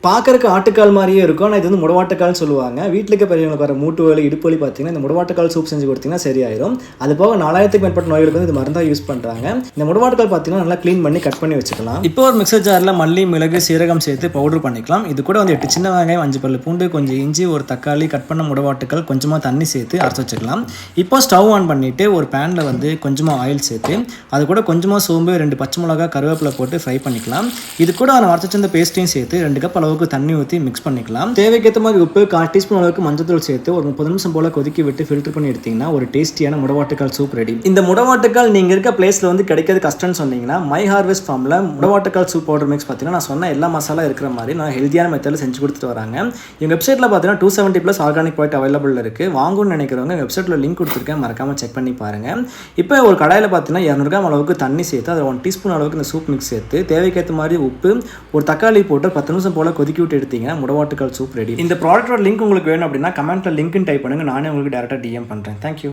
பார்க்கறக்கு ஆட்டுக்கால் மாதிரியே இருக்கும். ஆனால் இது வந்து முடவாட்டுக்கால்னு சொல்லுவாங்க. வீட்டில் இருக்க பெரியவங்களுக்கு வர மூட்டு வலி, இடுப்பு வலி பார்த்தீங்கன்னா இந்த முடவாட்டுக்கால் சூப் செஞ்சு கொடுத்தீங்கன்னா சரியாயிரும். அது போக 4000க்கும் மேற்பட்ட நோய்களுக்கு வந்து இது மருந்தாக யூஸ் பண்ணுறாங்க. இந்த முடவாட்டுக்கால் பார்த்தீங்கன்னா நல்லா க்ளீன் பண்ணி கட் பண்ணி வச்சுக்கலாம். இப்போ ஒரு மிக்சர் ஜாரில் மல்லி, மிளகு, சீரகம் சேர்த்து பவுடர் பண்ணிக்கலாம். இது கூட வந்து 8 சின்ன வெங்காயம், 5 பல்லு பூண்டு, கொஞ்சம் இஞ்சி, ஒரு தக்காளி, கட் பண்ண முடவாட்டுக்கால், கொஞ்சமாக தண்ணி சேர்த்து அரைச்சி வச்சுக்கலாம். இப்போ ஸ்டவ் ஆன் பண்ணிவிட்டு ஒரு பேனில் வந்து கொஞ்சமாக ஆயில் சேர்த்து அது கூட கொஞ்சமாக சோம்பு, 2 பச்சை மிளகா, கருவேப்பிலை போட்டு ஃப்ரை பண்ணிக்கலாம். இது கூட நான் அரைச்சி வச்சிருந்த பேஸ்ட்டையும் சேர்த்து 2 கப் அளவுக்கு தண்ணி ஊற்றி மிக்ஸ் பண்ணிக்கலாம். தேவைக்கேற்ற மாதிரி உப்பு, 1/4 டீஸ்பூன் அளவுக்கு மஞ்சள் சேர்த்து ஒரு 30 நிமிஷம் போல கொதிக்க விட்டு ஃபில்டர் பண்ணி எடுத்தீங்கன்னா ஒரு டேஸ்டியான முடவாட்டுக்கால் சூப் ரெடி. இந்த முடவாட்டுக்கால் நீங்க இருக்க பிளேஸ்ல வந்து கிடைக்கிறது கஷ்டம்னு சொன்னீங்கன்னா மை ஹார்வெஸ்ட் ஃபார்ம்ல முடவாட்டுக்கால் சூப் பவுடர் மிக்ஸ் பார்த்தீங்கன்னா நான் சொன்ன எல்லா மசாலா இருக்கிற மாதிரி நான் ஹெல்தியான மெத்தடில் செஞ்சு கொடுத்துட்டு வராங்க. எங்க வெப்சைட்ல பார்த்தீங்கன்னா 270+ ஆர்கானிக் ப்ராடக்ட் அவைலபிள் இருக்கு. வாங்கணும்னு நினைக்கிறவங்க வெப்சைட்ல லிங்க் கொடுத்துருக்கேன், மறக்காம செக் பண்ணி பாருங்க. இப்போ ஒரு கடாயில் பார்த்தீங்கன்னா 200 கிராம் அளவுக்கு தண்ணி சேர்த்து அதில் 1 டீஸ்பூன் அளவுக்கு இந்த சூப் மிக்ஸ் சேர்த்து தேவைக்கேற்ற மாதிரி உப்பு, ஒரு தக்காளி போட்டு 10 நிமிஷம் போல கொதிக்க விட்டு எடுத்தீங்கன்னா முடவாட்டுக்கால் சூப் ரெடி. இந்த ப்ராடக்ட்டோட லிங்க் உங்களுக்கு வேணும் அப்படின்னா கமெண்ட்ல லிங்க்னு டைப் பண்ணுங்க, நானே உங்களுக்கு டேரக்டா DM பண்றேன். தேங்க்யூ.